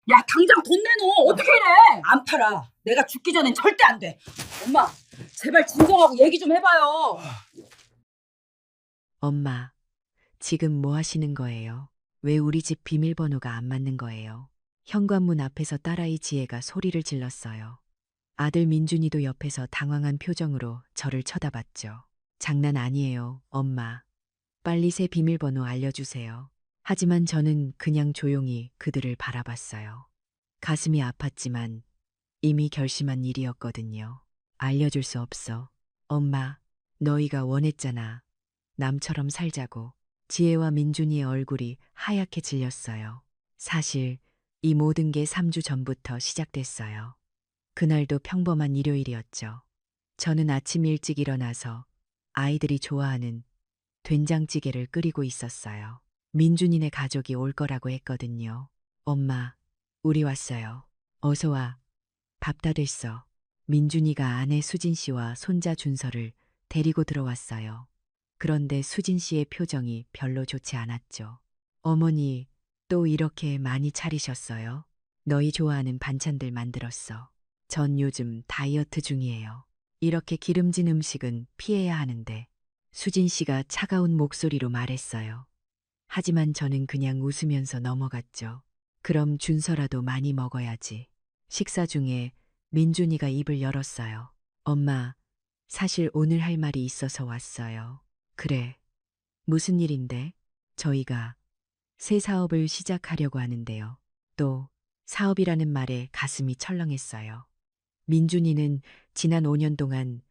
야, 당장 돈 내놔. 어떻게 이래? 안 팔아. 내가 죽기 전엔 절대 안 돼. 엄마, 제발 진정하고 얘기 좀 해봐요. 엄마, 지금 뭐 하시는 거예요? 왜 우리 집 비밀번호가 안 맞는 거예요? 현관문 앞에서 딸아이 지혜가 소리를 질렀어요. 아들 민준이도 옆에서 당황한 표정으로 저를 쳐다봤죠. 장난 아니에요, 엄마. 빨리 새 비밀번호 알려주세요. 하지만 저는 그냥 조용히 그들을 바라봤어요. 가슴이 아팠지만 이미 결심한 일이었거든요. 알려줄 수 없어. 엄마, 너희가 원했잖아. 남처럼 살자고. 지혜와 민준이의 얼굴이 하얗게 질렸어요. 사실 이 모든 게 3주 전부터 시작됐어요. 그날도 평범한 일요일이었죠. 저는 아침 일찍 일어나서 아이들이 좋아하는 된장찌개를 끓이고 있었어요. 민준이네 가족이 올 거라고 했거든요. 엄마, 우리 왔어요. 어서 와. 밥 다 됐어. 민준이가 아내 수진 씨와 손자 준서를 데리고 들어왔어요. 그런데 수진 씨의 표정이 별로 좋지 않았죠. 어머니, 또 이렇게 많이 차리셨어요? 너희 좋아하는 반찬들 만들었어. 전 요즘 다이어트 중이에요. 이렇게 기름진 음식은 피해야 하는데. 수진 씨가 차가운 목소리로 말했어요. 하지만 저는 그냥 웃으면서 넘어갔죠. 그럼 준서라도 많이 먹어야지. 식사 중에 민준이가 입을 열었어요. 엄마, 사실 오늘 할 말이 있어서 왔어요. 그래. 무슨 일인데? 저희가 새 사업을 시작하려고 하는데요. 또 사업이라는 말에 가슴이 철렁했어요. 민준이는 지난 5년 동안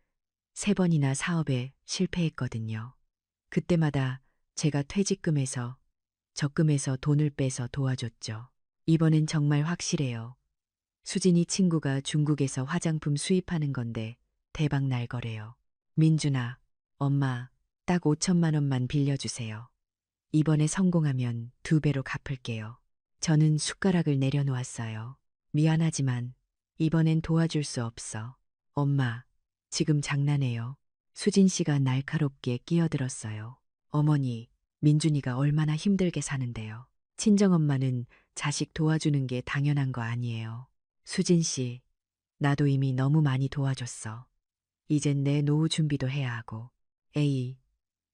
3번이나 사업에 실패했거든요. 그때마다 제가 퇴직금에서 적금에서 돈을 빼서 도와줬죠. 이번엔 정말 확실해요. 수진이 친구가 중국에서 화장품 수입하는 건데 대박 날 거래요. 민준아, 엄마, 딱 5천만 원만 빌려주세요. 이번에 성공하면 2배로 갚을게요. 저는 숟가락을 내려놓았어요. 미안하지만 이번엔 도와줄 수 없어. 엄마, 지금 장난해요. 수진 씨가 날카롭게 끼어들었어요. 어머니, 민준이가 얼마나 힘들게 사는데요. 친정엄마는 자식 도와주는 게 당연한 거 아니에요. 수진 씨, 나도 이미 너무 많이 도와줬어. 이젠 내 노후 준비도 해야 하고. 에이,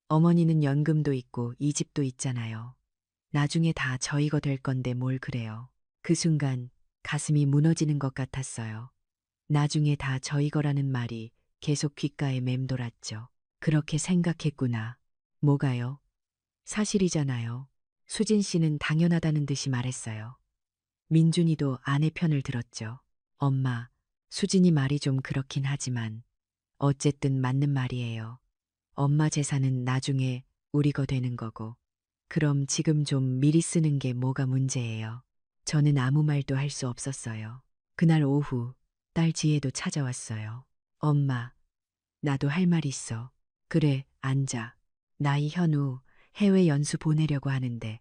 어머니는 연금도 있고 이 집도 있잖아요. 나중에 다 저희 거 될 건데 뭘 그래요. 그 순간 가슴이 무너지는 것 같았어요. 나중에 다 저희 거라는 말이 계속 귓가에 맴돌았죠. 그렇게 생각했구나. 뭐가요? 사실이잖아요. 수진 씨는 당연하다는 듯이 말했어요. 민준이도 아내 편을 들었죠. 엄마, 수진이 말이 좀 그렇긴 하지만 어쨌든 맞는 말이에요. 엄마 재산은 나중에 우리 거 되는 거고. 그럼 지금 좀 미리 쓰는 게 뭐가 문제예요? 저는 아무 말도 할 수 없었어요. 그날 오후 딸 지혜도 찾아왔어요. 엄마, 나도 할 말 있어. 그래, 앉아. 나이 현우 해외 연수 보내려고 하는데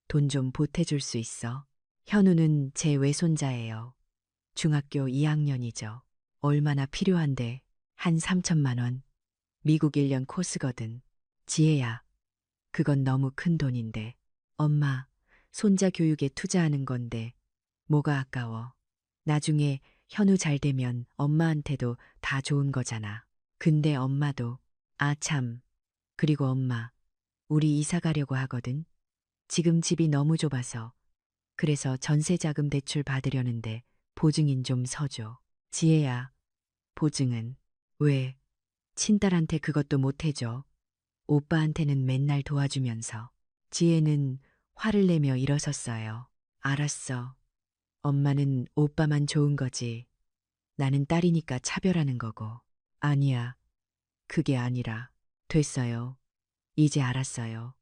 돈 좀 보태줄 수 있어? 현우는 제 외손자예요. 중학교 2학년이죠. 얼마나 필요한데 한 3천만 원. 미국 1년 코스거든. 지혜야, 그건 너무 큰 돈인데. 엄마, 손자 교육에 투자하는 건데 뭐가 아까워. 나중에 현우 잘 되면 엄마한테도 다 좋은 거잖아. 근데 엄마도, 아 참, 그리고 엄마, 우리 이사 가려고 하거든. 지금 집이 너무 좁아서. 그래서 전세자금 대출 받으려는데 보증인 좀 서줘. 지혜야, 보증은 왜 친딸한테 그것도 못 해줘. 오빠한테는 맨날 도와주면서. 지혜는 화를 내며 일어섰어요. 알았어. 엄마는 오빠만 좋은 거지. 나는 딸이니까 차별하는 거고. 아니야. 그게 아니라. 됐어요. 이제 알았어요.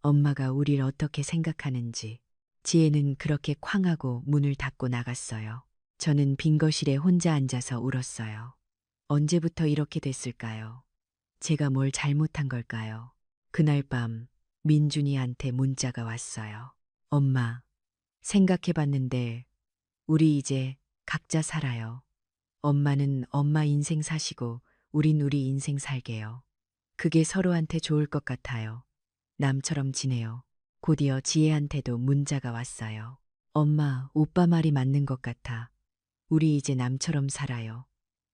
엄마가 우릴 어떻게 생각하는지. 지혜는 그렇게 쾅하고 문을 닫고 나갔어요. 저는 빈 거실에 혼자 앉아서 울었어요. 언제부터 이렇게 됐을까요? 제가 뭘 잘못한 걸까요? 그날 밤 민준이한테 문자가 왔어요. 엄마, 생각해봤는데 우리 이제 각자 살아요. 엄마는 엄마 인생 사시고 우린 우리 인생 살게요. 그게 서로한테 좋을 것 같아요. 남처럼 지내요. 곧이어 지혜한테도 문자가 왔어요. 엄마, 오빠 말이 맞는 것 같아. 우리 이제 남처럼 살아요.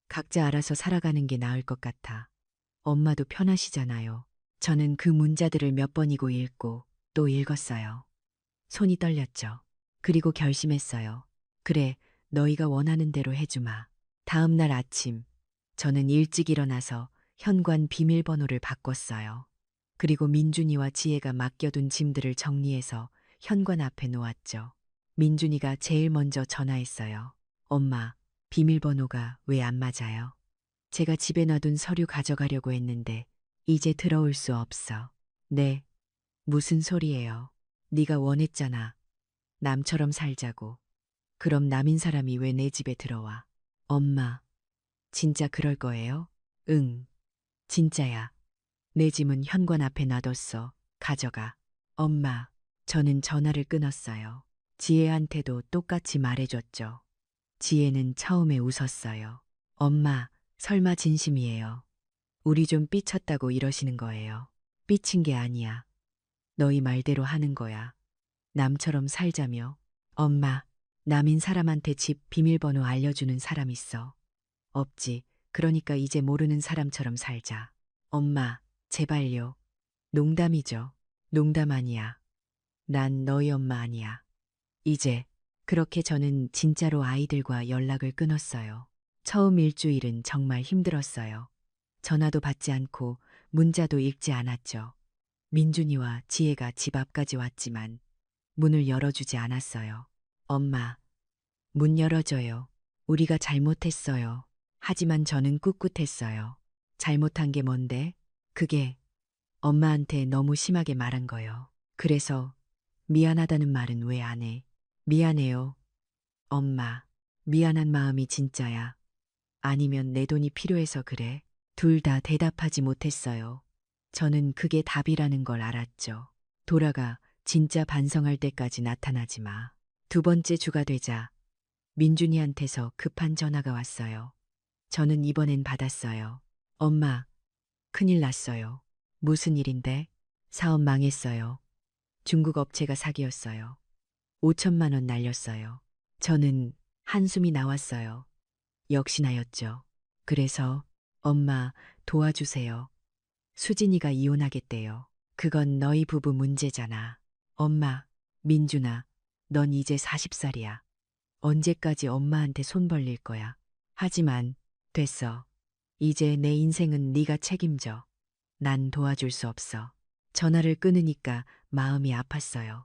각자 알아서 살아가는 게 나을 것 같아. 엄마도 편하시잖아요. 저는 그 문자들을 몇 번이고 읽고 또 읽었어요. 손이 떨렸죠. 그리고 결심했어요. 그래, 너희가 원하는 대로 해주마. 다음 날 아침, 저는 일찍 일어나서 현관 비밀번호를 바꿨어요. 그리고 민준이와 지혜가 맡겨둔 짐들을 정리해서 현관 앞에 놓았죠. 민준이가 제일 먼저 전화했어요. 엄마, 비밀번호가 왜 안 맞아요? 제가 집에 놔둔 서류 가져가려고 했는데 이제 들어올 수 없어. 네, 무슨 소리예요? 네가 원했잖아. 남처럼 살자고. 그럼 남인 사람이 왜 내 집에 들어와? 엄마, 진짜 그럴 거예요? 응, 진짜야. 내 짐은 현관 앞에 놔뒀어. 가져가. 엄마, 저는 전화를 끊었어요. 지혜한테도 똑같이 말해줬죠. 지혜는 처음에 웃었어요. 엄마, 설마 진심이에요. 우리 좀 삐쳤다고 이러시는 거예요. 삐친 게 아니야. 너희 말대로 하는 거야. 남처럼 살자며. 엄마, 남인 사람한테 집 비밀번호 알려주는 사람 있어. 없지. 그러니까 이제 모르는 사람처럼 살자. 엄마, 제발요. 농담이죠. 농담 아니야. 난 너희 엄마 아니야. 이제 그렇게 저는 진짜로 아이들과 연락을 끊었어요. 처음 일주일은 정말 힘들었어요. 전화도 받지 않고 문자도 읽지 않았죠. 민준이와 지혜가 집 앞까지 왔지만 문을 열어주지 않았어요. 엄마, 문 열어줘요. 우리가 잘못했어요. 하지만 저는 꿋꿋했어요. 잘못한 게 뭔데? 그게 엄마한테 너무 심하게 말한 거요. 그래서 미안하다는 말은 왜 안 해? 미안해요. 엄마, 미안한 마음이 진짜야. 아니면 내 돈이 필요해서 그래? 둘 다 대답하지 못했어요. 저는 그게 답이라는 걸 알았죠. 돌아가 진짜 반성할 때까지 나타나지 마. 두 번째 주가 되자 민준이한테서 급한 전화가 왔어요. 저는 이번엔 받았어요. 엄마, 큰일 났어요. 무슨 일인데? 사업 망했어요. 중국 업체가 사기였어요. 5천만 원 날렸어요. 저는 한숨이 나왔어요. 역시나였죠. 그래서 엄마 도와주세요. 수진이가 이혼하겠대요. 그건 너희 부부 문제잖아. 엄마, 민준아, 넌 이제 40살이야. 언제까지 엄마한테 손 벌릴 거야. 하지만 됐어. 이제 내 인생은 네가 책임져. 난 도와줄 수 없어. 전화를 끊으니까 마음이 아팠어요.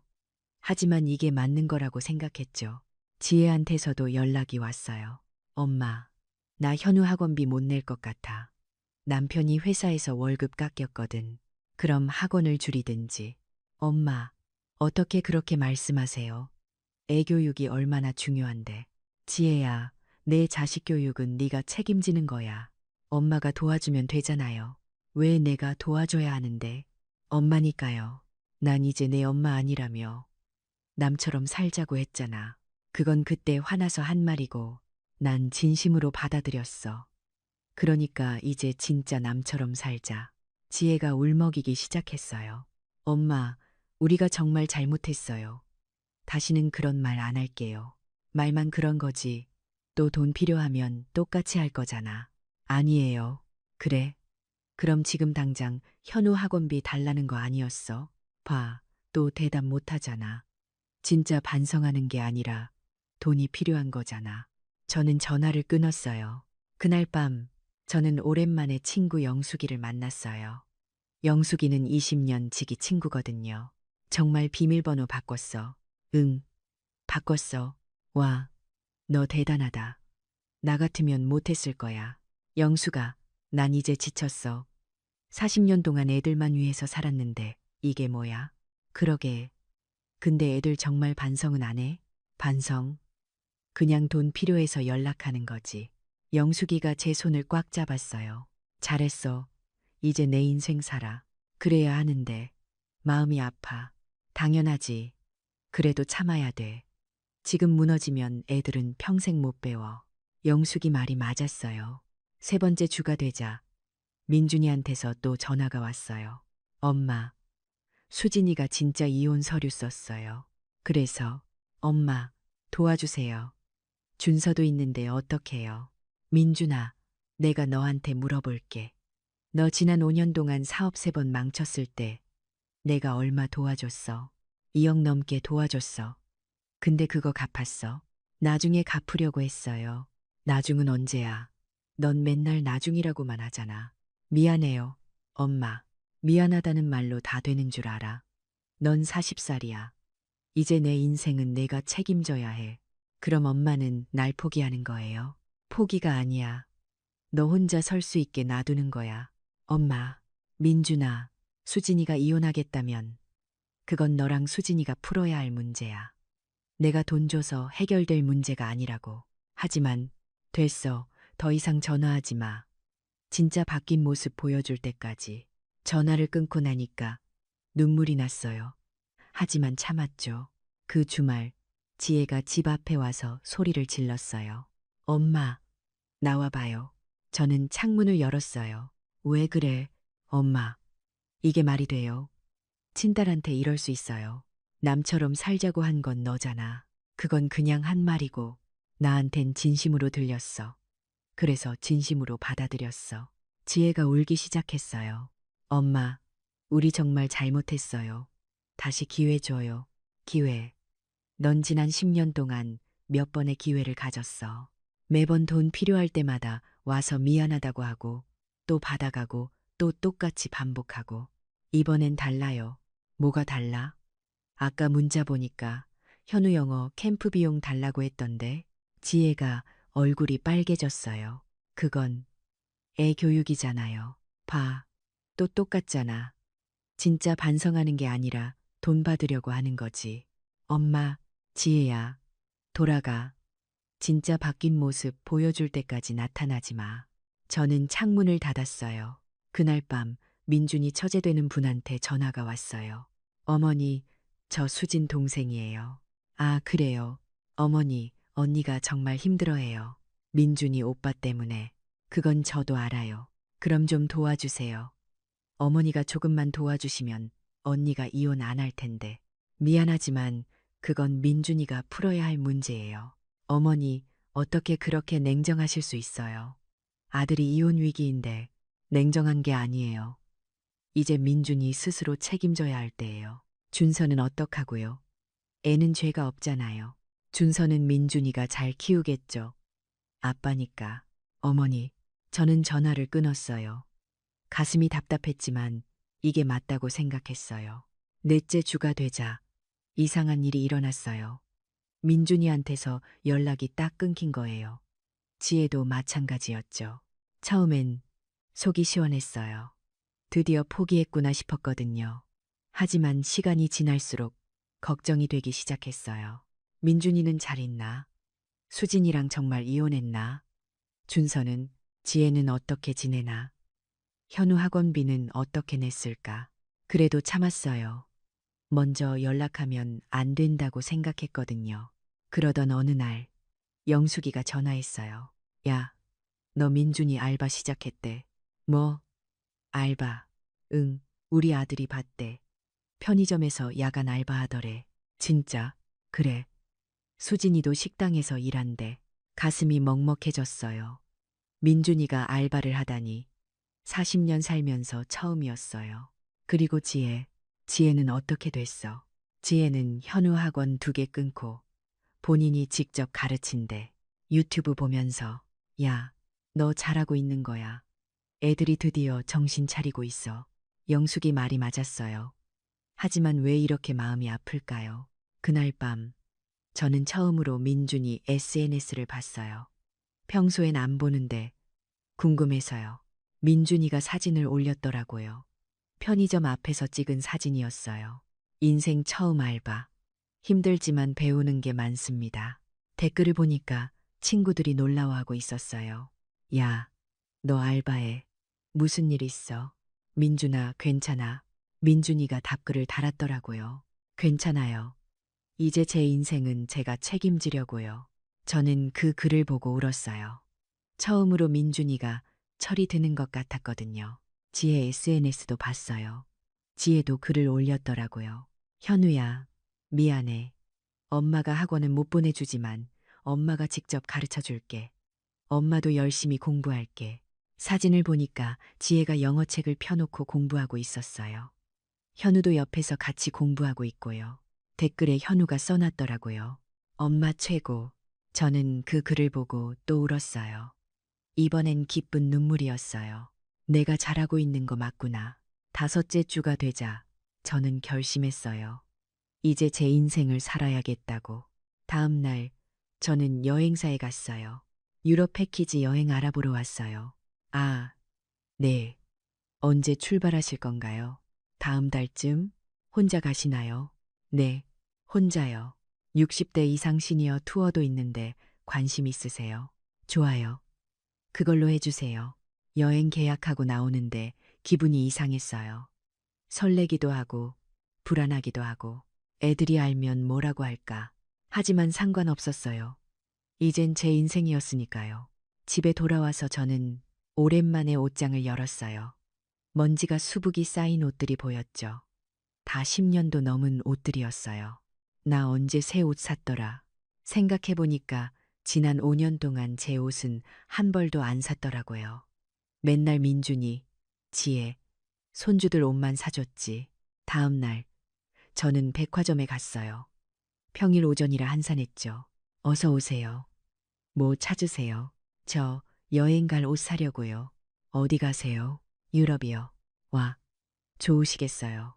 하지만 이게 맞는 거라고 생각했죠. 지혜한테서도 연락이 왔어요. 엄마, 나 현우 학원비 못 낼 것 같아. 남편이 회사에서 월급 깎였거든. 그럼 학원을 줄이든지. 엄마, 어떻게 그렇게 말씀하세요? 애 교육이 얼마나 중요한데. 지혜야, 내 자식 교육은 네가 책임지는 거야. 엄마가 도와주면 되잖아요. 왜 내가 도와줘야 하는데? 엄마니까요. 난 이제 내 엄마 아니라며. 남처럼 살자고 했잖아. 그건 그때 화나서 한 말이고, 난 진심으로 받아들였어. 그러니까 이제 진짜 남처럼 살자. 지혜가 울먹이기 시작했어요. 엄마, 우리가 정말 잘못했어요. 다시는 그런 말 안 할게요. 말만 그런 거지. 또 돈 필요하면 똑같이 할 거잖아. 아니에요. 그래. 그럼 지금 당장 현우 학원비 달라는 거 아니었어? 봐, 또 대답 못 하잖아. 진짜 반성하는 게 아니라 돈이 필요한 거잖아. 저는 전화를 끊었어요. 그날 밤, 저는 오랜만에 친구 영숙이를 만났어요. 영숙이는 20년 지기 친구거든요. 정말 비밀번호 바꿨어. 응, 바꿨어. 와, 너 대단하다. 나 같으면 못했을 거야. 영숙아, 난 이제 지쳤어. 40년 동안 애들만 위해서 살았는데 이게 뭐야? 그러게. 근데 애들 정말 반성은 안 해? 반성? 그냥 돈 필요해서 연락하는 거지. 영숙이가 제 손을 꽉 잡았어요. 잘했어. 이제 내 인생 살아. 그래야 하는데. 마음이 아파. 당연하지. 그래도 참아야 돼. 지금 무너지면 애들은 평생 못 배워. 영숙이 말이 맞았어요. 세 번째 주가 되자 민준이한테서 또 전화가 왔어요. 엄마, 수진이가 진짜 이혼 서류 썼어요. 그래서 엄마, 도와주세요. 준서도 있는데 어떡해요? 민준아, 내가 너한테 물어볼게. 너 지난 5년 동안 사업 3번 망쳤을 때 내가 얼마 도와줬어? 2억 넘게 도와줬어. 근데 그거 갚았어? 나중에 갚으려고 했어요. 나중은 언제야? 넌 맨날 나중이라고만 하잖아. 미안해요, 엄마. 미안하다는 말로 다 되는 줄 알아. 넌 40살이야. 이제 내 인생은 내가 책임져야 해. 그럼 엄마는 날 포기하는 거예요? 포기가 아니야. 너 혼자 설 수 있게 놔두는 거야. 엄마, 민준아, 수진이가 이혼하겠다면 그건 너랑 수진이가 풀어야 할 문제야. 내가 돈 줘서 해결될 문제가 아니라고. 하지만 됐어. 더 이상 전화하지 마. 진짜 바뀐 모습 보여줄 때까지. 전화를 끊고 나니까 눈물이 났어요. 하지만 참았죠. 그 주말 지혜가 집 앞에 와서 소리를 질렀어요. 엄마, 나와봐요. 저는 창문을 열었어요. 왜 그래, 엄마? 이게 말이 돼요? 친딸한테 이럴 수 있어요. 남처럼 살자고 한 건 너잖아. 그건 그냥 한 말이고 나한텐 진심으로 들렸어. 그래서 진심으로 받아들였어. 지혜가 울기 시작했어요. 엄마, 우리 정말 잘못했어요. 다시 기회 줘요. 기회. 넌 지난 10년 동안 몇 번의 기회를 가졌어. 매번 돈 필요할 때마다 와서 미안하다고 하고 또 받아가고 또 똑같이 반복하고. 이번엔 달라요. 뭐가 달라? 아까 문자 보니까 현우 영어 캠프 비용 달라고 했던데. 지혜가 얼굴이 빨개졌어요. 그건 애 교육이잖아요. 봐. 또 똑같잖아. 진짜 반성하는 게 아니라 돈 받으려고 하는 거지. 엄마, 지혜야, 돌아가. 진짜 바뀐 모습 보여줄 때까지 나타나지 마. 저는 창문을 닫았어요. 그날 밤 민준이 처제되는 분한테 전화가 왔어요. 어머니, 저 수진 동생이에요. 아, 그래요. 어머니, 언니가 정말 힘들어해요. 민준이 오빠 때문에. 그건 저도 알아요. 그럼 좀 도와주세요. 어머니가 조금만 도와주시면 언니가 이혼 안 할 텐데. 미안하지만 그건 민준이가 풀어야 할 문제예요. 어머니, 어떻게 그렇게 냉정하실 수 있어요? 아들이 이혼 위기인데 냉정한 게 아니에요. 이제 민준이 스스로 책임져야 할 때예요. 준서는 어떡하고요? 애는 죄가 없잖아요. 준서는 민준이가 잘 키우겠죠. 아빠니까. 어머니, 저는 전화를 끊었어요. 가슴이 답답했지만 이게 맞다고 생각했어요. 넷째 주가 되자 이상한 일이 일어났어요. 민준이한테서 연락이 딱 끊긴 거예요. 지혜도 마찬가지였죠. 처음엔 속이 시원했어요. 드디어 포기했구나 싶었거든요. 하지만 시간이 지날수록 걱정이 되기 시작했어요. 민준이는 잘 있나? 수진이랑 정말 이혼했나? 준서는, 지혜는 어떻게 지내나? 현우 학원비는 어떻게 냈을까? 그래도 참았어요. 먼저 연락하면 안 된다고 생각했거든요. 그러던 어느 날 영숙이가 전화했어요. 야, 너 민준이 알바 시작했대. 뭐? 알바. 응, 우리 아들이 봤대. 편의점에서 야간 알바하더래. 진짜? 그래. 수진이도 식당에서 일한대. 가슴이 먹먹해졌어요. 민준이가 알바를 하다니 40년 살면서 처음이었어요. 그리고 지혜는 어떻게 됐어? 지혜는 현우 학원 2개 끊고 본인이 직접 가르친대. 유튜브 보면서 야, 너 잘하고 있는 거야. 애들이 드디어 정신 차리고 있어. 영숙이 말이 맞았어요. 하지만 왜 이렇게 마음이 아플까요? 그날 밤 저는 처음으로 민준이 SNS를 봤어요. 평소엔 안 보는데 궁금해서요. 민준이가 사진을 올렸더라고요. 편의점 앞에서 찍은 사진이었어요. 인생 처음 알바. 힘들지만 배우는 게 많습니다. 댓글을 보니까 친구들이 놀라워하고 있었어요. 야, 너 알바해. 무슨 일 있어? 민준아, 괜찮아. 민준이가 답글을 달았더라고요. 괜찮아요. 이제 제 인생은 제가 책임지려고요. 저는 그 글을 보고 울었어요. 처음으로 민준이가 철이 드는 것 같았거든요. 지혜 SNS도 봤어요. 지혜도 글을 올렸더라고요. 현우야, 미안해. 엄마가 학원은 못 보내주지만 엄마가 직접 가르쳐 줄게. 엄마도 열심히 공부할게. 사진을 보니까 지혜가 영어책을 펴놓고 공부하고 있었어요. 현우도 옆에서 같이 공부하고 있고요. 댓글에 현우가 써놨더라고요. 엄마 최고. 저는 그 글을 보고 또 울었어요. 이번엔 기쁜 눈물이었어요. 내가 잘하고 있는 거 맞구나. 다섯째 주가 되자 저는 결심했어요. 이제 제 인생을 살아야겠다고. 다음 날 저는 여행사에 갔어요. 유럽 패키지 여행 알아보러 왔어요. 아, 네. 언제 출발하실 건가요? 다음 달쯤? 혼자 가시나요? 네, 혼자요. 60대 이상 시니어 투어도 있는데 관심 있으세요? 좋아요. 그걸로 해주세요. 여행 계약하고 나오는데 기분이 이상했어요. 설레기도 하고, 불안하기도 하고, 애들이 알면 뭐라고 할까. 하지만 상관없었어요. 이젠 제 인생이었으니까요. 집에 돌아와서 저는 오랜만에 옷장을 열었어요. 먼지가 수북이 쌓인 옷들이 보였죠. 다 10년도 넘은 옷들이었어요. 나 언제 새 옷 샀더라. 생각해보니까 지난 5년 동안 제 옷은 한 벌도 안 샀더라고요. 맨날 민준이, 지혜, 손주들 옷만 사줬지. 다음 날 저는 백화점에 갔어요. 평일 오전이라 한산했죠. 어서 오세요. 뭐 찾으세요? 저 여행 갈 옷 사려고요. 어디 가세요? 유럽이요. 와, 좋으시겠어요.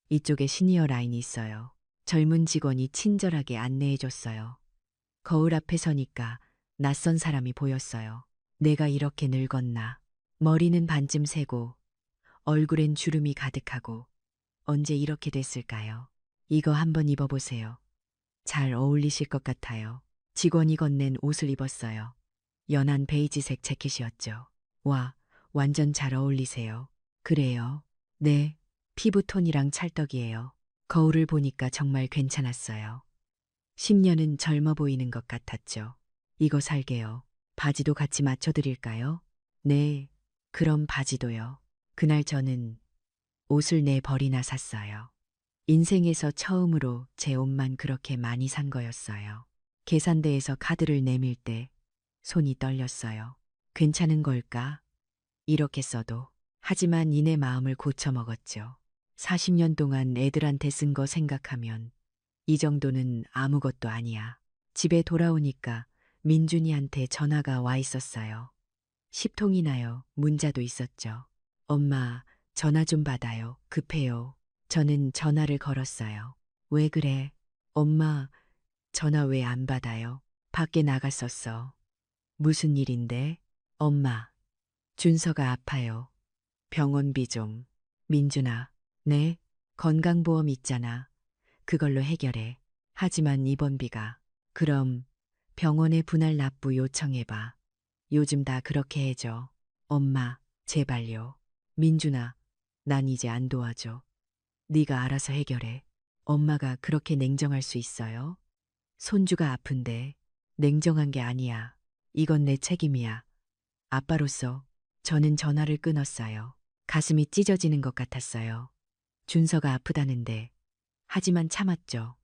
이쪽에 시니어 라인이 있어요. 젊은 직원이 친절하게 안내해줬어요. 거울 앞에 서니까 낯선 사람이 보였어요. 내가 이렇게 늙었나. 머리는 반쯤 새고 얼굴엔 주름이 가득하고 언제 이렇게 됐을까요? 이거 한번 입어보세요. 잘 어울리실 것 같아요. 직원이 건넨 옷을 입었어요. 연한 베이지색 재킷이었죠. 와, 완전 잘 어울리세요. 그래요? 네, 피부톤이랑 찰떡이에요. 거울을 보니까 정말 괜찮았어요. 10년은 젊어 보이는 것 같았죠. 이거 살게요. 바지도 같이 맞춰드릴까요? 네, 그럼 바지도요. 그날 저는 옷을 네 벌이나 샀어요. 인생에서 처음으로 제 옷만 그렇게 많이 산 거였어요. 계산대에서 카드를 내밀 때 손이 떨렸어요. 괜찮은 걸까? 이렇게 써도. 하지만 이내 마음을 고쳐먹었죠. 40년 동안 애들한테 쓴 거 생각하면 이 정도는 아무것도 아니야. 집에 돌아오니까 민준이한테 전화가 와 있었어요. 10통이나요. 문자도 있었죠. 엄마, 전화 좀 받아요. 급해요. 저는 전화를 걸었어요. 왜 그래? 엄마, 전화 왜 안 받아요? 밖에 나갔었어. 무슨 일인데? 엄마, 준서가 아파요. 병원비 좀. 민준아, 네? 건강보험 있잖아. 그걸로 해결해. 하지만 입원비가. 그럼 병원에 분할 납부 요청해봐. 요즘 다 그렇게 해줘. 엄마, 제발요. 민준아, 난 이제 안 도와줘. 네가 알아서 해결해. 엄마가 그렇게 냉정할 수 있어요? 손주가 아픈데 냉정한 게 아니야. 이건 내 책임이야. 아빠로서 저는 전화를 끊었어요. 가슴이 찢어지는 것 같았어요. 준서가 아프다는데. 하지만 참았죠.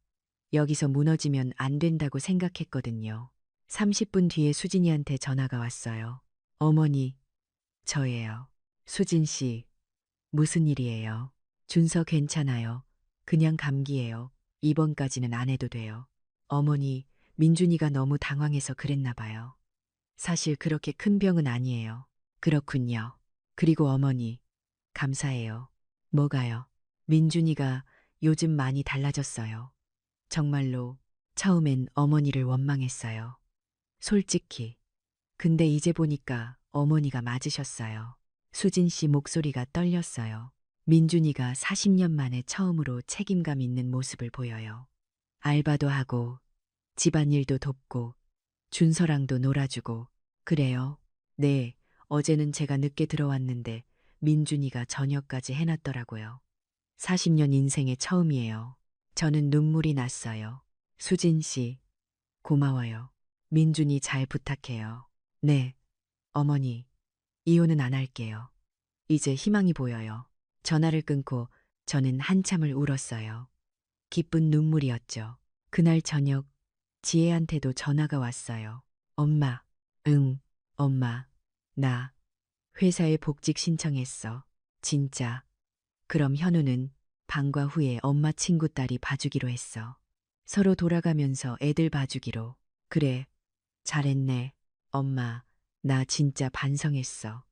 여기서 무너지면 안 된다고 생각했거든요. 30분 뒤에 수진이한테 전화가 왔어요. 어머니, 저예요. 수진 씨, 무슨 일이에요? 준서 괜찮아요. 그냥 감기예요. 입원까지는 안 해도 돼요. 어머니, 민준이가 너무 당황해서 그랬나 봐요. 사실 그렇게 큰 병은 아니에요. 그렇군요. 그리고 어머니, 감사해요. 뭐가요? 민준이가 요즘 많이 달라졌어요. 정말로 처음엔 어머니를 원망했어요. 솔직히. 근데 이제 보니까 어머니가 맞으셨어요. 수진 씨 목소리가 떨렸어요. 민준이가 40년 만에 처음으로 책임감 있는 모습을 보여요. 알바도 하고, 집안일도 돕고, 준서랑도 놀아주고, 그래요? 네, 어제는 제가 늦게 들어왔는데 민준이가 저녁까지 해놨더라고요. 40년 인생의 처음이에요. 저는 눈물이 났어요. 수진 씨, 고마워요. 민준이 잘 부탁해요. 네, 어머니, 이혼은 안 할게요. 이제 희망이 보여요. 전화를 끊고 저는 한참을 울었어요. 기쁜 눈물이었죠. 그날 저녁 지혜한테도 전화가 왔어요. 엄마, 응, 엄마, 나 회사에 복직 신청했어. 진짜. 그럼 현우는 방과 후에 엄마 친구 딸이 봐주기로 했어. 서로 돌아가면서 애들 봐주기로. 그래, 잘했네. 엄마, 나 진짜 반성했어.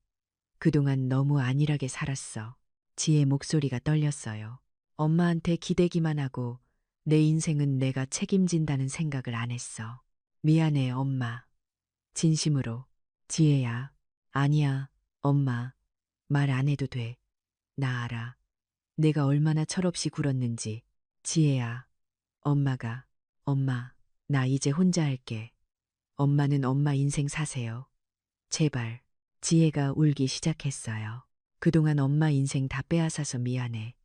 그동안 너무 안일하게 살았어. 지혜 목소리가 떨렸어요. 엄마한테 기대기만 하고 내 인생은 내가 책임진다는 생각을 안 했어. 미안해, 엄마. 진심으로. 지혜야. 아니야, 엄마. 말 안 해도 돼. 나 알아. 내가 얼마나 철없이 굴었는지. 지혜야. 엄마, 나 이제 혼자 할게. 엄마는 엄마 인생 사세요. 제발. 지혜가 울기 시작했어요. 그동안 엄마 인생 다 빼앗아서 미안해.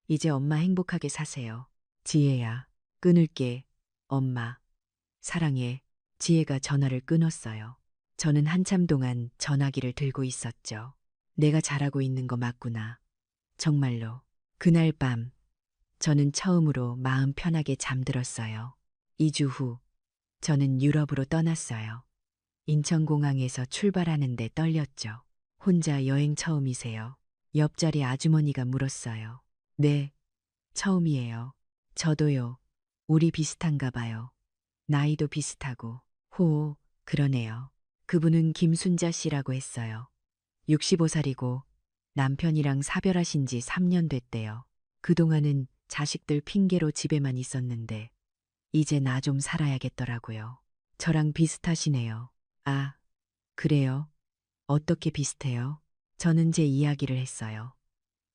이제 엄마 행복하게 사세요. 지혜야, 끊을게. 엄마, 사랑해. 지혜가 전화를 끊었어요. 저는 한참 동안 전화기를 들고 있었죠. 내가 잘하고 있는 거 맞구나. 정말로. 그날 밤, 저는 처음으로 마음 편하게 잠들었어요. 2주 후, 저는 유럽으로 떠났어요. 인천공항에서 출발하는데 떨렸죠. 혼자 여행 처음이세요? 옆자리 아주머니가 물었어요. 네, 처음이에요. 저도요. 우리 비슷한가 봐요. 나이도 비슷하고. 호, 그러네요. 그분은 김순자 씨라고 했어요. 65살이고 남편이랑 사별하신 지 3년 됐대요. 그동안은 자식들 핑계로 집에만 있었는데 이제 나 좀 살아야겠더라고요. 저랑 비슷하시네요. 아, 그래요? 어떻게 비슷해요? 저는 제 이야기를 했어요.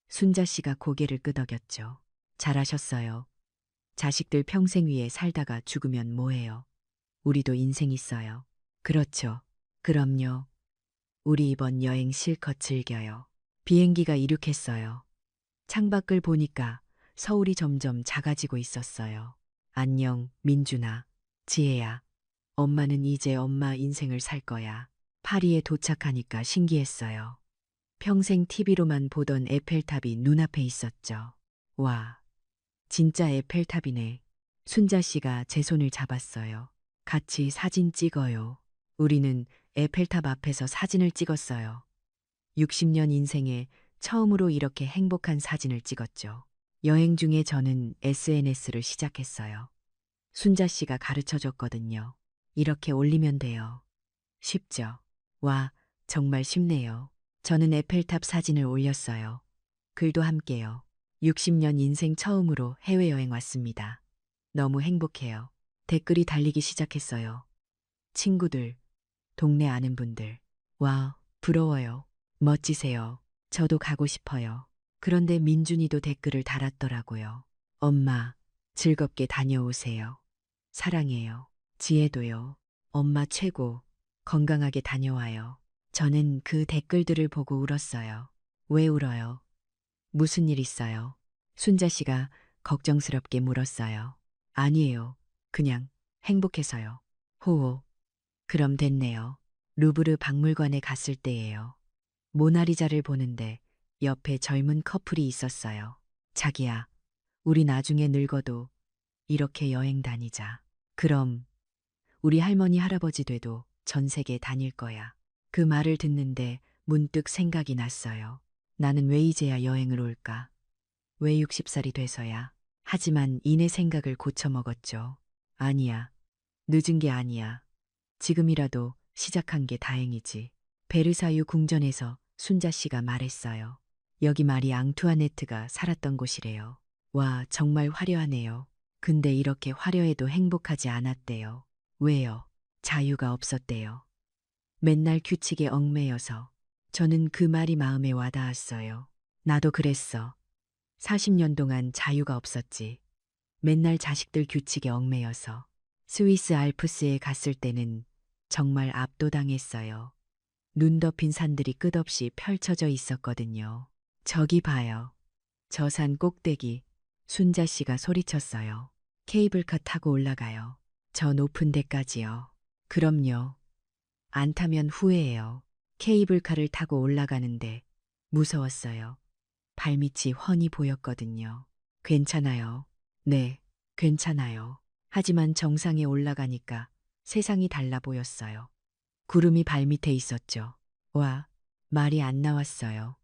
순자 씨가 고개를 끄덕였죠. 잘하셨어요. 자식들 평생 위에 살다가 죽으면 뭐해요? 우리도 인생 있어요. 그렇죠. 그럼요. 우리 이번 여행 실컷 즐겨요. 비행기가 이륙했어요. 창밖을 보니까 서울이 점점 작아지고 있었어요. 안녕, 민준아. 지혜야. 엄마는 이제 엄마 인생을 살 거야. 파리에 도착하니까 신기했어요. 평생 TV로만 보던 에펠탑이 눈앞에 있었죠. 와, 진짜 에펠탑이네. 순자 씨가 제 손을 잡았어요. 같이 사진 찍어요. 우리는 에펠탑 앞에서 사진을 찍었어요. 60년 인생에 처음으로 이렇게 행복한 사진을 찍었죠. 여행 중에 저는 SNS를 시작했어요. 순자 씨가 가르쳐 줬거든요. 이렇게 올리면 돼요. 쉽죠? 와, 정말 쉽네요. 저는 에펠탑 사진을 올렸어요. 글도 함께요. 60년 인생 처음으로 해외여행 왔습니다. 너무 행복해요. 댓글이 달리기 시작했어요. 친구들, 동네 아는 분들. 와, 부러워요. 멋지세요. 저도 가고 싶어요. 그런데 민준이도 댓글을 달았더라고요. 엄마, 즐겁게 다녀오세요. 사랑해요. 지혜도요. 엄마 최고. 건강하게 다녀와요. 저는 그 댓글들을 보고 울었어요. 왜 울어요? 무슨 일 있어요? 순자 씨가 걱정스럽게 물었어요. 아니에요. 그냥 행복해서요. 호호. 그럼 됐네요. 루브르 박물관에 갔을 때예요. 모나리자를 보는데 옆에 젊은 커플이 있었어요. 자기야, 우리 나중에 늙어도 이렇게 여행 다니자. 그럼 우리 할머니 할아버지 돼도 전 세계 다닐 거야. 그 말을 듣는데 문득 생각이 났어요. 나는 왜 이제야 여행을 올까? 왜 60살이 돼서야? 하지만 이내 생각을 고쳐먹었죠. 아니야. 늦은 게 아니야. 지금이라도 시작한 게 다행이지. 베르사유 궁전에서 순자 씨가 말했어요. 여기 마리 앙투아네트가 살았던 곳이래요. 와, 정말 화려하네요. 근데 이렇게 화려해도 행복하지 않았대요. 왜요? 자유가 없었대요. 맨날 규칙에 얽매여서. 저는 그 말이 마음에 와닿았어요. 나도 그랬어. 40년 동안 자유가 없었지. 맨날 자식들 규칙에 얽매여서. 스위스 알프스에 갔을 때는 정말 압도당했어요. 눈 덮인 산들이 끝없이 펼쳐져 있었거든요. 저기 봐요. 저 산 꼭대기. 순자 씨가 소리쳤어요. 케이블카 타고 올라가요. 저 높은 데까지요. 그럼요. 안 타면 후회해요. 케이블카를 타고 올라가는데 무서웠어요. 발밑이 훤히 보였거든요. 괜찮아요. 네, 괜찮아요. 하지만 정상에 올라가니까 세상이 달라 보였어요. 구름이 발밑에 있었죠. 와, 말이 안 나왔어요.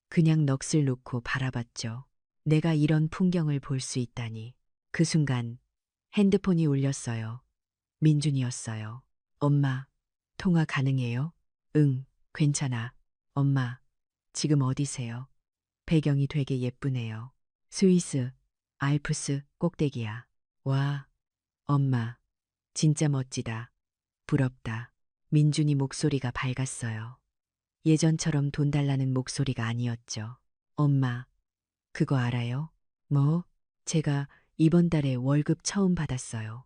그냥 넋을 놓고 바라봤죠. 내가 이런 풍경을 볼 수 있다니. 그 순간 핸드폰이 울렸어요. 민준이었어요. 엄마, 통화 가능해요? 응, 괜찮아. 엄마, 지금 어디세요? 배경이 되게 예쁘네요. 스위스, 알프스 꼭대기야. 와, 엄마, 진짜 멋지다. 부럽다. 민준이 목소리가 밝았어요. 예전처럼 돈 달라는 목소리가 아니었죠. 엄마, 그거 알아요? 뭐? 제가 이번 달에 월급 처음 받았어요.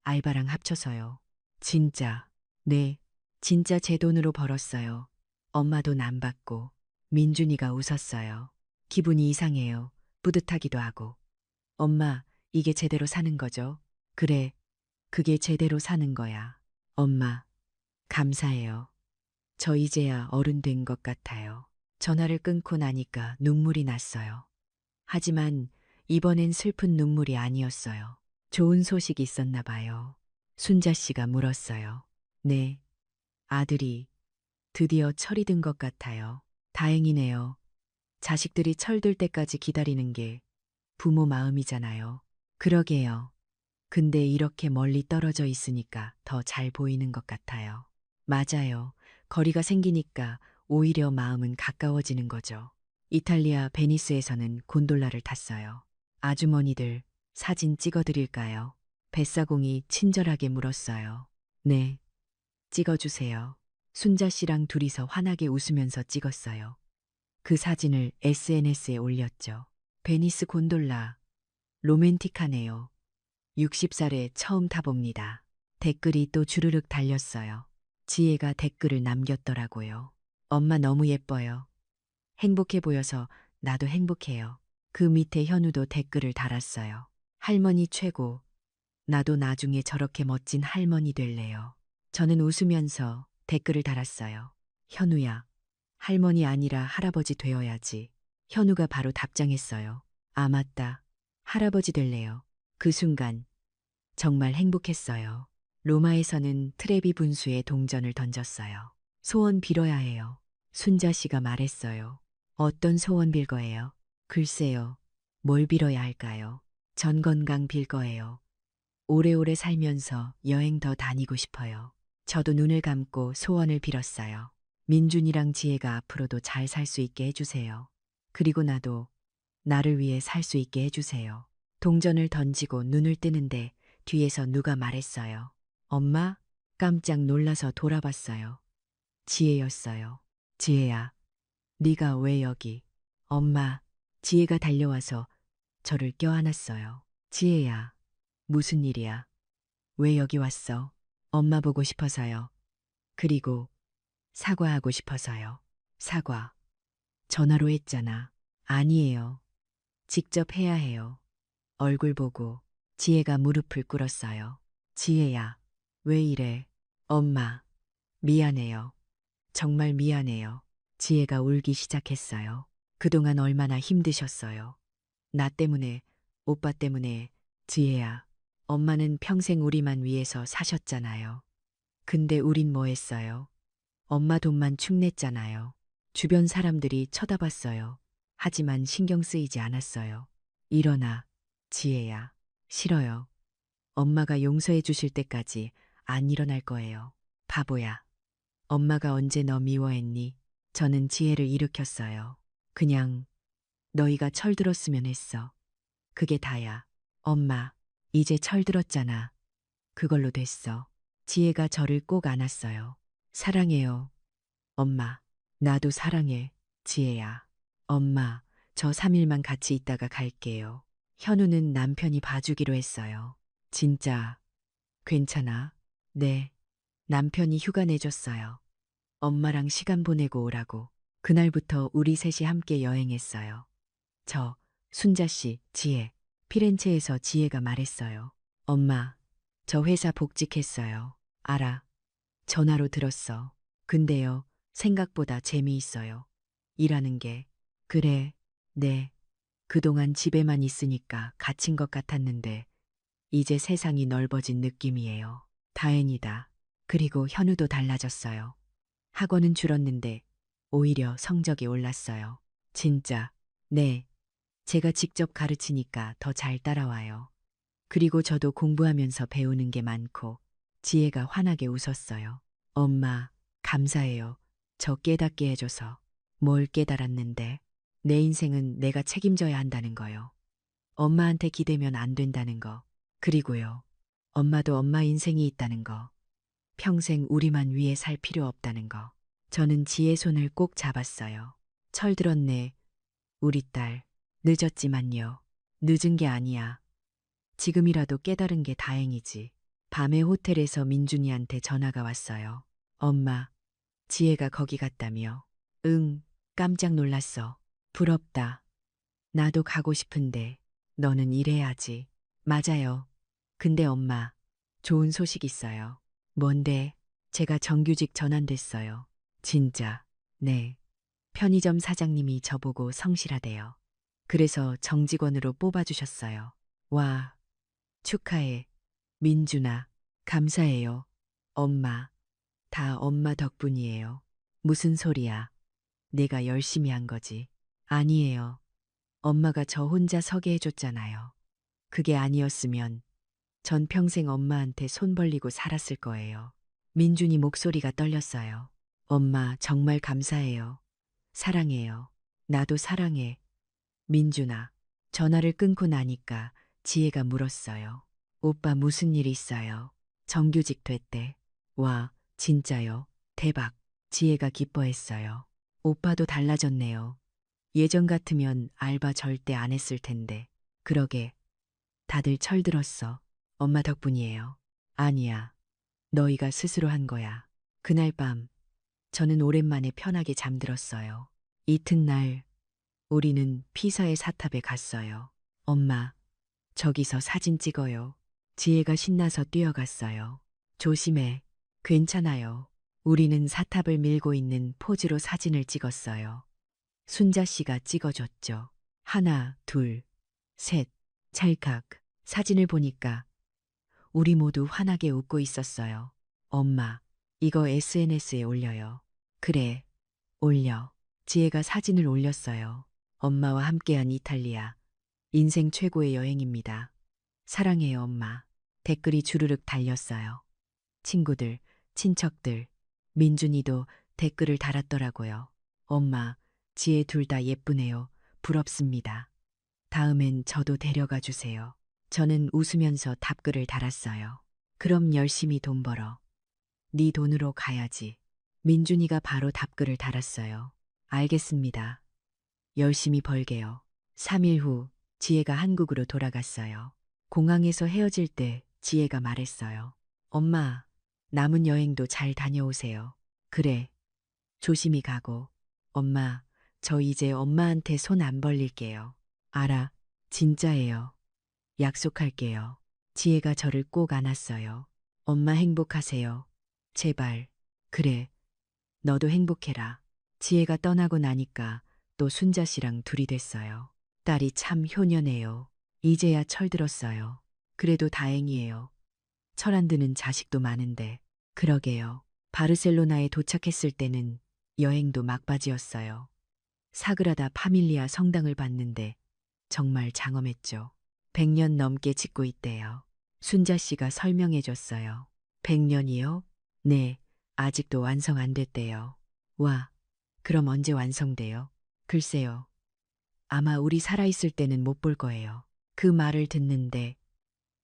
알바랑 합쳐서요. 진짜. 네, 진짜 제 돈으로 벌었어요. 엄마 돈 안 받고. 민준이가 웃었어요. 기분이 이상해요. 뿌듯하기도 하고. 엄마, 이게 제대로 사는 거죠? 그래, 그게 제대로 사는 거야. 엄마, 감사해요. 저 이제야 어른 된 것 같아요. 전화를 끊고 나니까 눈물이 났어요. 하지만 이번엔 슬픈 눈물이 아니었어요. 좋은 소식이 있었나 봐요. 순자 씨가 물었어요. 네, 아들이 드디어 철이 든 것 같아요. 다행이네요. 자식들이 철들 때까지 기다리는 게 부모 마음이잖아요. 그러게요. 근데 이렇게 멀리 떨어져 있으니까 더 잘 보이는 것 같아요. 맞아요. 거리가 생기니까 오히려 마음은 가까워지는 거죠. 이탈리아 베니스에서는 곤돌라를 탔어요. 아주머니들 사진 찍어드릴까요? 뱃사공이 친절하게 물었어요. 네, 찍어주세요. 순자 씨랑 둘이서 환하게 웃으면서 찍었어요. 그 사진을 SNS에 올렸죠. 베니스 곤돌라, 로맨틱하네요. 60살에 처음 타봅니다. 댓글이 또 주르륵 달렸어요. 지혜가 댓글을 남겼더라고요. 엄마 너무 예뻐요. 행복해 보여서 나도 행복해요. 그 밑에 현우도 댓글을 달았어요. 할머니 최고. 나도 나중에 저렇게 멋진 할머니 될래요. 저는 웃으면서 댓글을 달았어요. 현우야, 할머니 아니라 할아버지 되어야지. 현우가 바로 답장했어요. 아, 맞다. 할아버지 될래요. 그 순간 정말 행복했어요. 로마에서는 트레비 분수에 동전을 던졌어요. 소원 빌어야 해요. 순자 씨가 말했어요. 어떤 소원 빌 거예요? 글쎄요. 뭘 빌어야 할까요? 전 건강 빌 거예요. 오래오래 살면서 여행 더 다니고 싶어요. 저도 눈을 감고 소원을 빌었어요. 민준이랑 지혜가 앞으로도 잘 살 수 있게 해주세요. 그리고 나도 나를 위해 살 수 있게 해주세요. 동전을 던지고 눈을 뜨는데 뒤에서 누가 말했어요. 엄마? 깜짝 놀라서 돌아봤어요. 지혜였어요. 지혜야, 네가 왜 여기? 엄마, 지혜가 달려와서 저를 껴안았어요. 지혜야, 무슨 일이야? 왜 여기 왔어? 엄마 보고 싶어서요. 그리고 사과하고 싶어서요. 사과. 전화로 했잖아. 아니에요. 직접 해야 해요. 얼굴 보고 지혜가 무릎을 꿇었어요. 지혜야, 왜 이래? 엄마, 미안해요. 정말 미안해요. 지혜가 울기 시작했어요. 그동안 얼마나 힘드셨어요. 나 때문에, 오빠 때문에, 지혜야. 엄마는 평생 우리만 위해서 사셨잖아요. 근데 우린 뭐 했어요? 엄마 돈만 축냈잖아요. 주변 사람들이 쳐다봤어요. 하지만 신경 쓰이지 않았어요. 일어나, 지혜야. 싫어요. 엄마가 용서해 주실 때까지 안 일어날 거예요. 바보야. 엄마가 언제 너 미워했니? 저는 지혜를 일으켰어요. 그냥 너희가 철들었으면 했어. 그게 다야. 엄마, 이제 철들었잖아. 그걸로 됐어. 지혜가 저를 꼭 안았어요. 사랑해요. 엄마, 나도 사랑해. 지혜야. 엄마, 저 3일만 같이 있다가 갈게요. 현우는 남편이 봐주기로 했어요. 진짜 괜찮아? 네. 남편이 휴가 내줬어요. 엄마랑 시간 보내고 오라고. 그날부터 우리 셋이 함께 여행했어요. 저, 순자 씨, 지혜. 피렌체에서 지혜가 말했어요. 엄마, 저 회사 복직했어요. 알아. 전화로 들었어. 근데요, 생각보다 재미있어요. 일하는 게. 그래, 네. 그동안 집에만 있으니까 갇힌 것 같았는데, 이제 세상이 넓어진 느낌이에요. 다행이다. 그리고 현우도 달라졌어요. 학원은 줄었는데 오히려 성적이 올랐어요. 진짜, 네. 제가 직접 가르치니까 더 잘 따라와요. 그리고 저도 공부하면서 배우는 게 많고 지혜가 환하게 웃었어요. 엄마, 감사해요. 저 깨닫게 해줘서. 뭘 깨달았는데? 내 인생은 내가 책임져야 한다는 거요. 엄마한테 기대면 안 된다는 거. 그리고요. 엄마도 엄마 인생이 있다는 거. 평생 우리만 위해 살 필요 없다는 거. 저는 지혜 손을 꼭 잡았어요. 철들었네. 우리 딸. 늦었지만요. 늦은 게 아니야. 지금이라도 깨달은 게 다행이지. 밤에 호텔에서 민준이한테 전화가 왔어요. 엄마, 지혜가 거기 갔다며. 응, 깜짝 놀랐어. 부럽다. 나도 가고 싶은데 너는 일해야지. 맞아요. 근데 엄마, 좋은 소식 있어요. 뭔데? 제가 정규직 전환됐어요. 진짜? 네. 편의점 사장님이 저보고 성실하대요. 그래서 정직원으로 뽑아주셨어요. 와, 축하해. 민준아, 감사해요. 엄마, 다 엄마 덕분이에요. 무슨 소리야? 내가 열심히 한 거지. 아니에요. 엄마가 저 혼자 서게 해줬잖아요. 그게 아니었으면 전 평생 엄마한테 손 벌리고 살았을 거예요. 민준이 목소리가 떨렸어요. 엄마, 정말 감사해요. 사랑해요. 나도 사랑해. 민준아, 전화를 끊고 나니까 지혜가 물었어요. 오빠 무슨 일 있어요? 정규직 됐대. 와, 진짜요? 대박. 지혜가 기뻐했어요. 오빠도 달라졌네요. 예전 같으면 알바 절대 안 했을 텐데. 그러게. 다들 철들었어. 엄마 덕분이에요. 아니야. 너희가 스스로 한 거야. 그날 밤, 저는 오랜만에 편하게 잠들었어요. 이튿날, 우리는 피사의 사탑에 갔어요. 엄마, 저기서 사진 찍어요. 지혜가 신나서 뛰어갔어요. 조심해. 괜찮아요. 우리는 사탑을 밀고 있는 포즈로 사진을 찍었어요. 순자 씨가 찍어줬죠. 하나, 둘, 셋, 찰칵. 사진을 보니까 우리 모두 환하게 웃고 있었어요. 엄마, 이거 SNS에 올려요. 그래, 올려. 지혜가 사진을 올렸어요. 엄마와 함께한 이탈리아. 인생 최고의 여행입니다. 사랑해요, 엄마. 댓글이 주르륵 달렸어요. 친구들, 친척들, 민준이도 댓글을 달았더라고요. 엄마, 지혜 둘 다 예쁘네요. 부럽습니다. 다음엔 저도 데려가 주세요. 저는 웃으면서 답글을 달았어요. 그럼 열심히 돈 벌어. 네 돈으로 가야지. 민준이가 바로 답글을 달았어요. 알겠습니다. 열심히 벌게요. 3일 후 지혜가 한국으로 돌아갔어요. 공항에서 헤어질 때 지혜가 말했어요. 엄마, 남은 여행도 잘 다녀오세요. 그래. 조심히 가고. 엄마, 저 이제 엄마한테 손 안 벌릴게요. 알아. 진짜예요. 약속할게요. 지혜가 저를 꼭 안았어요. 엄마 행복하세요. 제발. 그래. 너도 행복해라. 지혜가 떠나고 나니까 또 순자 씨랑 둘이 됐어요. 딸이 참 효녀네요. 이제야 철들었어요. 그래도 다행이에요. 철 안 드는 자식도 많은데. 그러게요. 바르셀로나에 도착했을 때는 여행도 막바지였어요. 사그라다 파밀리아 성당을 봤는데 정말 장엄했죠. 100년 넘게 짓고 있대요. 순자 씨가 설명해 줬어요. 100년이요? 네, 아직도 완성 안 됐대요. 와, 그럼 언제 완성돼요? 글쎄요. 아마 우리 살아있을 때는 못 볼 거예요. 그 말을 듣는데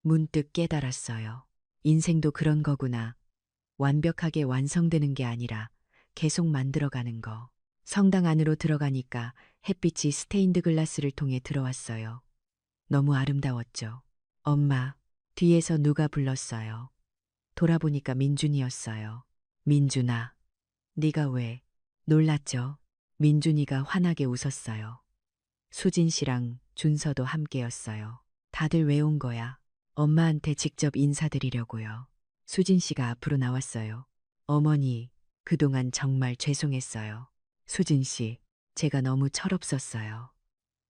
문득 깨달았어요. 인생도 그런 거구나. 완벽하게 완성되는 게 아니라 계속 만들어가는 거. 성당 안으로 들어가니까 햇빛이 스테인드 글라스를 통해 들어왔어요. 너무 아름다웠죠. 엄마, 뒤에서 누가 불렀어요. 돌아보니까 민준이었어요. 민준아, 네가 왜? 놀랐죠? 민준이가 환하게 웃었어요. 수진 씨랑 준서도 함께였어요. 다들 왜 온 거야? 엄마한테 직접 인사드리려고요. 수진 씨가 앞으로 나왔어요. 어머니, 그동안 정말 죄송했어요. 수진 씨, 제가 너무 철없었어요.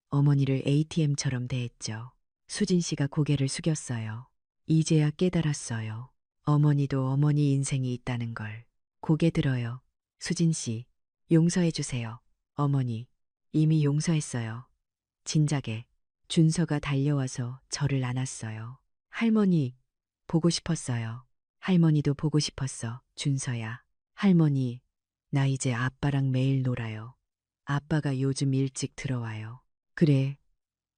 어머니를 ATM처럼 대했죠. 수진 씨가 고개를 숙였어요. 이제야 깨달았어요. 어머니도 어머니 인생이 있다는 걸. 고개 들어요. 수진 씨, 용서해 주세요. 어머니, 이미 용서했어요. 진작에 준서가 달려와서 저를 안았어요. 할머니, 보고 싶었어요. 할머니도 보고 싶었어, 준서야. 할머니, 나 이제 아빠랑 매일 놀아요. 아빠가 요즘 일찍 들어와요. 그래,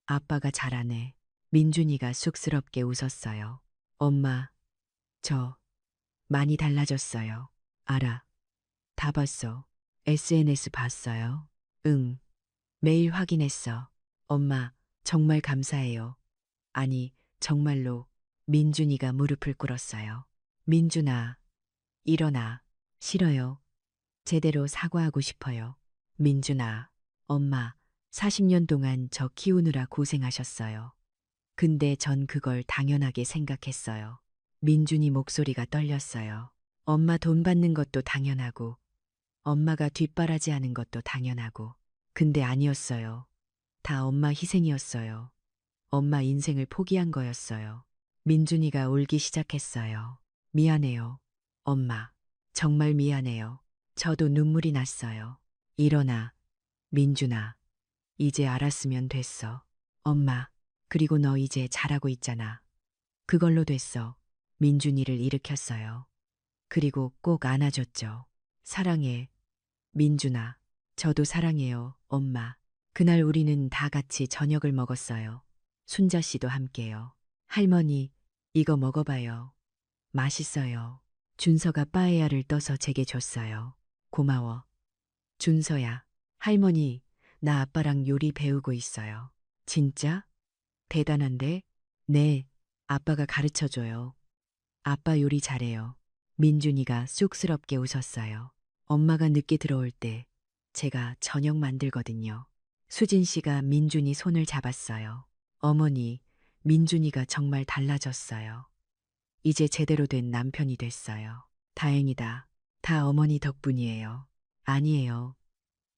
아빠가 잘하네. 민준이가 쑥스럽게 웃었어요. 엄마, 저 많이 달라졌어요. 알아. 다 봤어. SNS 봤어요? 응. 매일 확인했어. 엄마, 정말 감사해요. 아니, 정말로 민준이가 무릎을 꿇었어요. 민준아, 일어나. 싫어요. 제대로 사과하고 싶어요. 민준아, 엄마, 40년 동안 저 키우느라 고생하셨어요. 근데 전 그걸 당연하게 생각했어요. 민준이 목소리가 떨렸어요. 엄마 돈 받는 것도 당연하고, 엄마가 뒷바라지 하는 것도 당연하고, 근데 아니었어요. 다 엄마 희생이었어요. 엄마 인생을 포기한 거였어요. 민준이가 울기 시작했어요. 미안해요. 엄마, 정말 미안해요. 저도 눈물이 났어요. 일어나, 민준아. 이제 알았으면 됐어. 엄마, 그리고 너 이제 잘하고 있잖아. 그걸로 됐어. 민준이를 일으켰어요. 그리고 꼭 안아줬죠. 사랑해. 민준아, 저도 사랑해요, 엄마. 그날 우리는 다 같이 저녁을 먹었어요. 순자 씨도 함께요. 할머니, 이거 먹어봐요. 맛있어요. 준서가 빠에야를 떠서 제게 줬어요. 고마워. 준서야, 할머니, 나 아빠랑 요리 배우고 있어요. 진짜? 대단한데? 네, 아빠가 가르쳐 줘요. 아빠 요리 잘해요. 민준이가 쑥스럽게 웃었어요. 엄마가 늦게 들어올 때 제가 저녁 만들거든요. 수진 씨가 민준이 손을 잡았어요. 어머니, 민준이가 정말 달라졌어요. 이제 제대로 된 남편이 됐어요. 다행이다. 다 어머니 덕분이에요. 아니에요.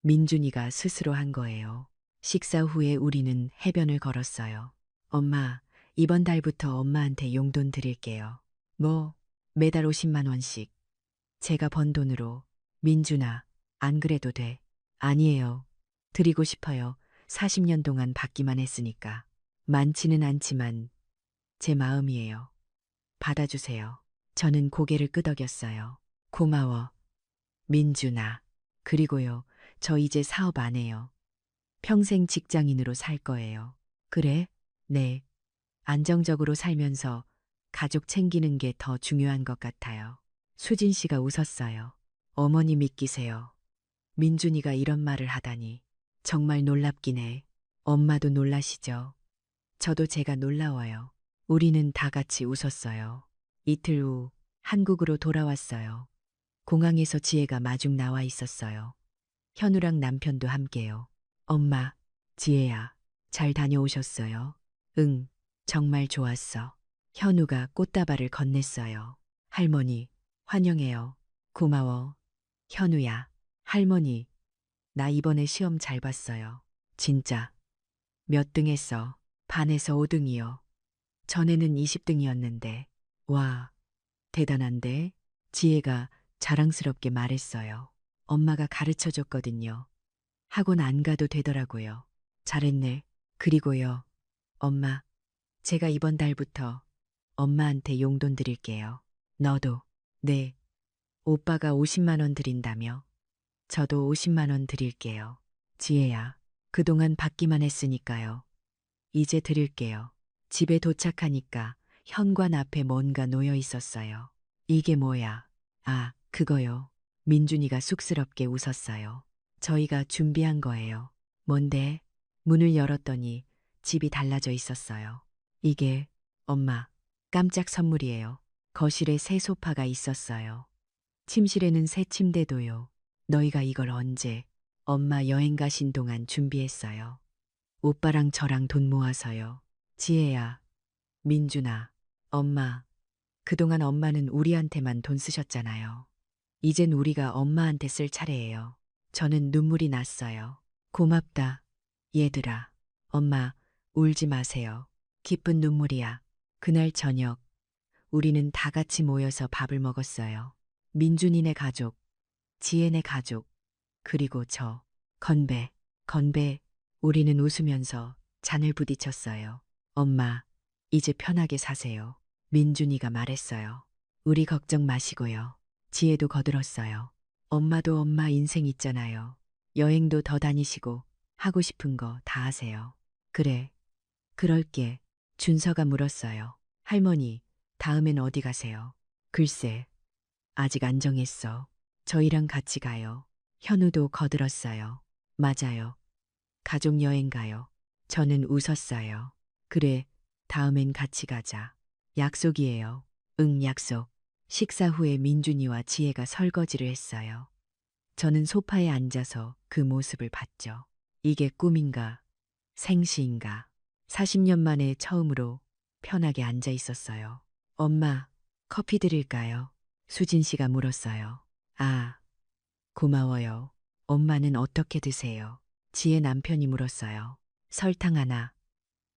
민준이가 스스로 한 거예요. 식사 후에 우리는 해변을 걸었어요. 엄마, 이번 달부터 엄마한테 용돈 드릴게요. 뭐, 매달 50만 원씩. 제가 번 돈으로. 민준아, 안 그래도 돼. 아니에요. 드리고 싶어요. 40년 동안 받기만 했으니까. 많지는 않지만 제 마음이에요. 받아주세요. 저는 고개를 끄덕였어요. 고마워. 민준아. 그리고요, 저 이제 사업 안 해요. 평생 직장인으로 살 거예요. 그래? 네. 안정적으로 살면서 가족 챙기는 게 더 중요한 것 같아요. 수진 씨가 웃었어요. 어머니 믿기세요. 민준이가 이런 말을 하다니. 정말 놀랍긴 해. 엄마도 놀라시죠? 저도 제가 놀라워요. 우리는 다 같이 웃었어요. 이틀 후 한국으로 돌아왔어요. 공항에서 지혜가 마중 나와 있었어요. 현우랑 남편도 함께요. 엄마, 지혜야, 잘 다녀오셨어요? 응, 정말 좋았어. 현우가 꽃다발을 건넸어요. 할머니, 환영해요. 고마워. 현우야, 할머니, 나 이번에 시험 잘 봤어요. 진짜. 몇 등 했어? 반에서 5등이요. 전에는 20등이었는데. 와, 대단한데? 지혜가 자랑스럽게 말했어요. 엄마가 가르쳐 줬거든요. 학원 안 가도 되더라고요. 잘했네. 그리고요, 엄마, 제가 이번 달부터 엄마한테 용돈 드릴게요. 너도. 네. 오빠가 50만 원 드린다며? 저도 50만 원 드릴게요. 지혜야, 그동안 받기만 했으니까요. 이제 드릴게요. 집에 도착하니까 현관 앞에 뭔가 놓여 있었어요. 이게 뭐야? 아, 그거요. 민준이가 쑥스럽게 웃었어요. 저희가 준비한 거예요. 뭔데? 문을 열었더니 집이 달라져 있었어요. 이게, 엄마, 깜짝 선물이에요. 거실에 새 소파가 있었어요. 침실에는 새 침대도요. 너희가 이걸 언제? 엄마 여행 가신 동안 준비했어요. 오빠랑 저랑 돈 모아서요. 지혜야, 민준아, 엄마. 그동안 엄마는 우리한테만 돈 쓰셨잖아요. 이젠 우리가 엄마한테 쓸 차례예요. 저는 눈물이 났어요. 고맙다, 얘들아. 엄마, 울지 마세요. 기쁜 눈물이야. 그날 저녁, 우리는 다 같이 모여서 밥을 먹었어요. 민준이네 가족, 지혜네 가족, 그리고 저, 건배, 건배. 우리는 웃으면서 잔을 부딪혔어요. 엄마, 이제 편하게 사세요. 민준이가 말했어요. 우리 걱정 마시고요. 지혜도 거들었어요. 엄마도 엄마 인생 있잖아요. 여행도 더 다니시고 하고 싶은 거 다 하세요. 그래, 그럴게. 준서가 물었어요. 할머니, 다음엔 어디 가세요? 글쎄, 아직 안 정했어. 저희랑 같이 가요. 현우도 거들었어요. 맞아요. 가족 여행 가요. 저는 웃었어요. 그래, 다음엔 같이 가자. 약속이에요. 응, 약속. 식사 후에 민준이와 지혜가 설거지를 했어요. 저는 소파에 앉아서 그 모습을 봤죠. 이게 꿈인가? 생시인가? 40년 만에 처음으로 편하게 앉아 있었어요. 엄마, 커피 드릴까요? 수진 씨가 물었어요. 아, 고마워요. 엄마는 어떻게 드세요? 지혜 남편이 물었어요. 설탕 하나,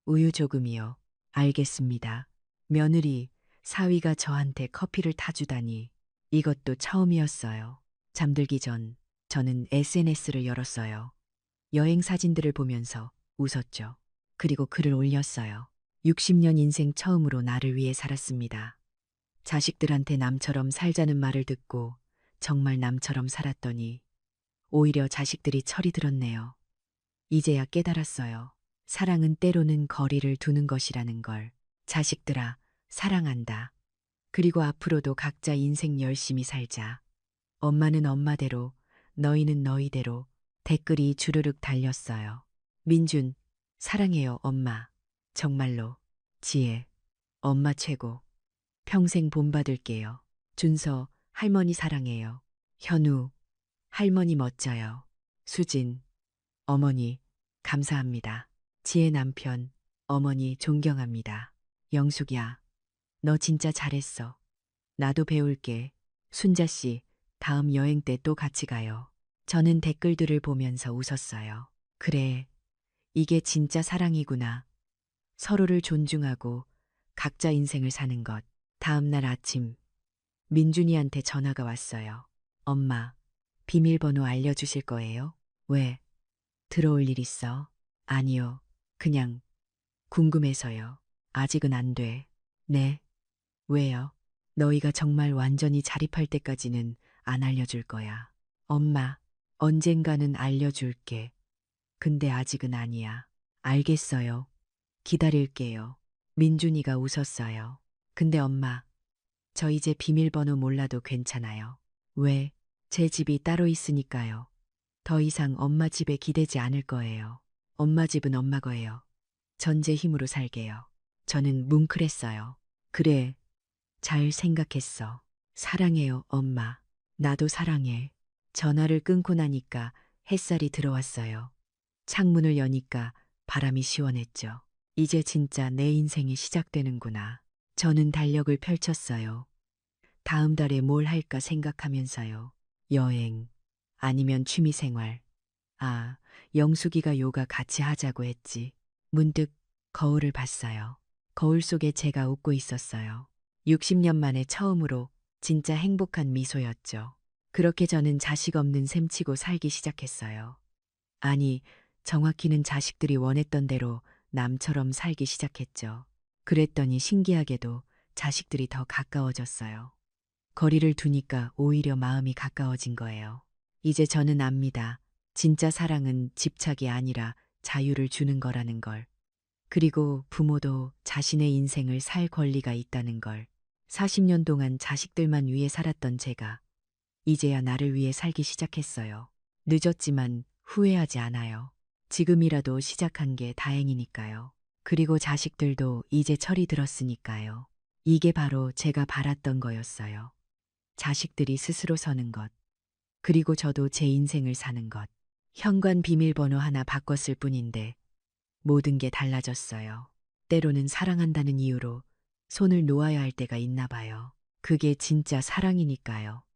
우유 조금이요. 알겠습니다. 며느리, 사위가 저한테 커피를 타주다니 이것도 처음이었어요. 잠들기 전 저는 SNS를 열었어요. 여행 사진들을 보면서 웃었죠. 그리고 글을 올렸어요. 60년 인생 처음으로 나를 위해 살았습니다. 자식들한테 남처럼 살자는 말을 듣고 정말 남처럼 살았더니 오히려 자식들이 철이 들었네요. 이제야 깨달았어요. 사랑은 때로는 거리를 두는 것이라는 걸. 자식들아, 사랑한다. 그리고 앞으로도 각자 인생 열심히 살자. 엄마는 엄마대로, 너희는 너희대로. 댓글이 주르륵 달렸어요. 민준, 사랑해요, 엄마. 정말로. 지혜, 엄마 최고. 평생 본받을게요. 준서, 할머니 사랑해요. 현우, 할머니 멋져요. 수진, 어머니, 감사합니다. 지혜 남편, 어머니 존경합니다. 영숙야, 너 진짜 잘했어. 나도 배울게. 순자 씨, 다음 여행 때 또 같이 가요. 저는 댓글들을 보면서 웃었어요. 그래, 이게 진짜 사랑이구나. 서로를 존중하고 각자 인생을 사는 것. 다음 날 아침, 민준이한테 전화가 왔어요. 엄마, 비밀번호 알려주실 거예요? 왜? 들어올 일 있어? 아니요. 그냥 궁금해서요. 아직은 안 돼. 네. 왜요? 너희가 정말 완전히 자립할 때까지는 안 알려줄 거야. 엄마, 언젠가는 알려줄게. 근데 아직은 아니야. 알겠어요. 기다릴게요. 민준이가 웃었어요. 근데 엄마, 저 이제 비밀번호 몰라도 괜찮아요. 왜? 제 집이 따로 있으니까요. 더 이상 엄마 집에 기대지 않을 거예요. 엄마 집은 엄마 거예요. 전 제 힘으로 살게요. 저는 뭉클했어요. 그래, 잘 생각했어. 사랑해요, 엄마. 나도 사랑해. 전화를 끊고 나니까 햇살이 들어왔어요. 창문을 여니까 바람이 시원했죠. 이제 진짜 내 인생이 시작되는구나. 저는 달력을 펼쳤어요. 다음 달에 뭘 할까 생각하면서요. 여행, 아니면 취미생활. 아, 영숙이가 요가 같이 하자고 했지. 문득 거울을 봤어요. 거울 속에 제가 웃고 있었어요. 60년 만에 처음으로 진짜 행복한 미소였죠. 그렇게 저는 자식 없는 셈치고 살기 시작했어요. 아니, 정확히는 자식들이 원했던 대로 남처럼 살기 시작했죠. 그랬더니 신기하게도 자식들이 더 가까워졌어요. 거리를 두니까 오히려 마음이 가까워진 거예요. 이제 저는 압니다. 진짜 사랑은 집착이 아니라 자유를 주는 거라는 걸. 그리고 부모도 자신의 인생을 살 권리가 있다는 걸. 40년 동안 자식들만 위해 살았던 제가 이제야 나를 위해 살기 시작했어요. 늦었지만 후회하지 않아요. 지금이라도 시작한 게 다행이니까요. 그리고 자식들도 이제 철이 들었으니까요. 이게 바로 제가 바랐던 거였어요. 자식들이 스스로 서는 것. 그리고 저도 제 인생을 사는 것. 현관 비밀번호 하나 바꿨을 뿐인데 모든 게 달라졌어요. 때로는 사랑한다는 이유로 손을 놓아야 할 때가 있나 봐요. 그게 진짜 사랑이니까요.